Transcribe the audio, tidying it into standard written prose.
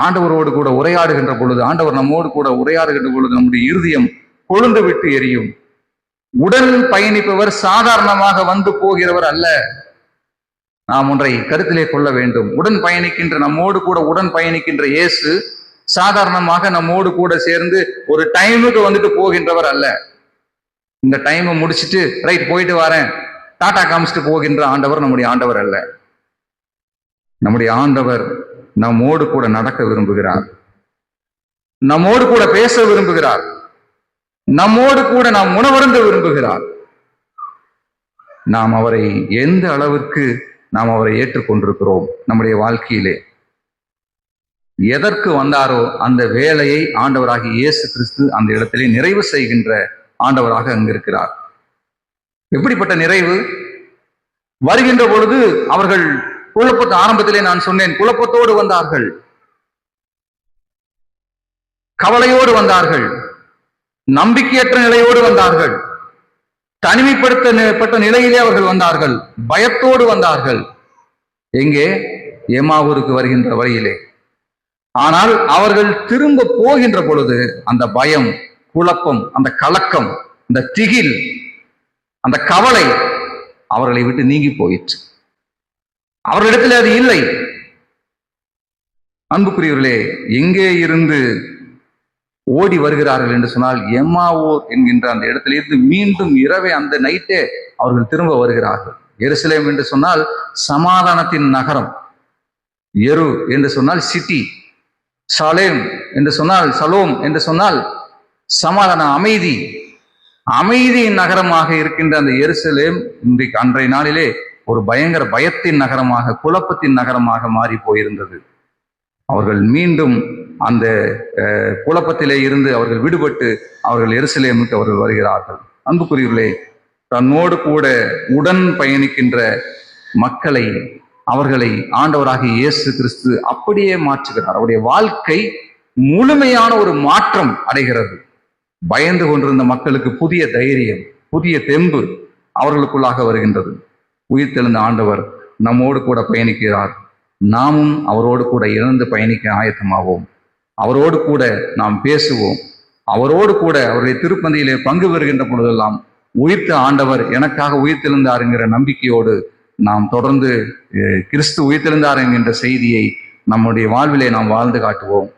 ஆண்டவரோடு கூட உரையாடுகின்ற பொழுது, ஆண்டவர் நம்மோடு கூட உரையாடுகின்ற பொழுது நம்முடைய இருதயம் கொழுந்து விட்டு எரியும். உடன் பயணிப்பவர் சாதாரணமாக வந்து போகிறவர் அல்ல. நாம் ஒன்றை கருத்திலே கொள்ள வேண்டும். உடன் பயணிக்கின்ற, நம்மோடு கூட உடன் பயணிக்கின்ற இயேசு சாதாரணமாக நம்மோடு கூட சேர்ந்து ஒரு டைமுக்கு வந்துட்டு போகின்றவர் அல்ல. இந்த டைமை முடிச்சுட்டு ரைட் போயிட்டு வரேன் டாடா காமிச்சிட்டு போகின்ற ஆண்டவர் நம்முடைய ஆண்டவர் அல்ல. நம்முடைய ஆண்டவர் நம்மோடு கூட நடக்க விரும்புகிறார், நம்மோடு கூட பேச விரும்புகிறார், நம்மோடு கூட நாம் உணவருந்த விரும்புகிறார். நாம் அவரை எந்த அளவிற்கு நாம் அவரை ஏற்றுக்கொண்டிருக்கிறோம்? நம்முடைய வாழ்க்கையிலே எதற்கு வந்தாரோ அந்த வேலையை ஆண்டவராகிய இயேசு கிறிஸ்து அந்த இடத்திலே நிறைவு செய்கின்ற ஆண்டவராக அங்கிருக்கிறார். எப்படிப்பட்ட நிறைவு? வருகின்ற பொழுது அவர்கள் குழப்பத்து, ஆரம்பத்திலே நான் சொன்னேன், குழப்பத்தோடு வந்தார்கள், கவலையோடு வந்தார்கள், நம்பிக்கையற்ற நிலையோடு வந்தார்கள், தனிமைப்படுத்தப்பட்ட நிலையிலே அவர்கள் வந்தார்கள், பயத்தோடு வந்தார்கள். எங்கே? எம்மாவூருக்கு வருகின்ற வழியிலே. ஆனால் அவர்கள் திரும்ப போகின்ற பொழுது அந்த பயம், குழப்பம், அந்த கலக்கம், அந்த திகில், அந்த கவலை அவர்களை விட்டு நீங்கி போயிற்று. அவர்களிடத்தில் அது இல்லை. அன்புக்குரியவர்களே, எங்கே இருந்து ஓடி வருகிறார்கள் என்று சொன்னால், எம்மாவூர் என்கின்ற அந்த இடத்திலிருந்து மீண்டும் இரவே, அந்த நைட்டே அவர்கள் திரும்ப வருகிறார்கள். எருசலேம் என்று சொன்னால் சமாதானத்தின் நகரம், எரு என்று சொன்னால் சிட்டி, சாலேம் என்று சொன்னால், சலோம் என்று சொன்னால் சமாதான, அமைதி, அமைதியின் நகரமாக இருக்கின்ற அந்த எருசலேம் இன்றைக்கு அன்றைய நாளிலே ஒரு பயங்கர பயத்தின் நகரமாக, குழப்பத்தின் நகரமாக மாறி போயிருந்தது. அவர்கள் மீண்டும் அந்த குழப்பத்திலே இருந்து அவர்கள் விடுபட்டு அவர்கள் எருசலேமுக்கு அவர்கள் வருகிறார்கள். அன்புக்குரியவர்களே, தன்னோடு கூட உடன் பயணிக்கின்ற மக்களை, அவர்களை ஆண்டவராகிய இயேசு கிறிஸ்து அப்படியே மாற்றுகிறார். அவருடைய வாழ்க்கை முழுமையான ஒரு மாற்றம் அடைகிறது. பயந்து கொண்டிருந்த மக்களுக்கு புதிய தைரியம், புதிய தெம்பு அவர்களுக்குள்ளாக வருகின்றது. உயிர்த்தெழுந்த ஆண்டவர் நம்மோடு கூட பயணிக்கிறார். நாமும் அவரோடு கூட இணைந்து பயணிக்க ஆயத்தமாவோம். அவரோடு கூட நாம் பேசுவோம். அவரோடு கூட அவருடைய திருப்பந்தியிலே பங்கு பெறுகின்ற பொழுதெல்லாம் உயிர்த்த ஆண்டவர் எனக்காக உயிர்த்தெழுந்தார் என்கிற நம்பிக்கையோடு நாம் தொடர்ந்து கிறிஸ்து உயிர்த்தெழுந்தார் என்கின்ற செய்தியை நம்முடைய வாழ்விலே நாம் வாழ்ந்து காட்டுவோம்.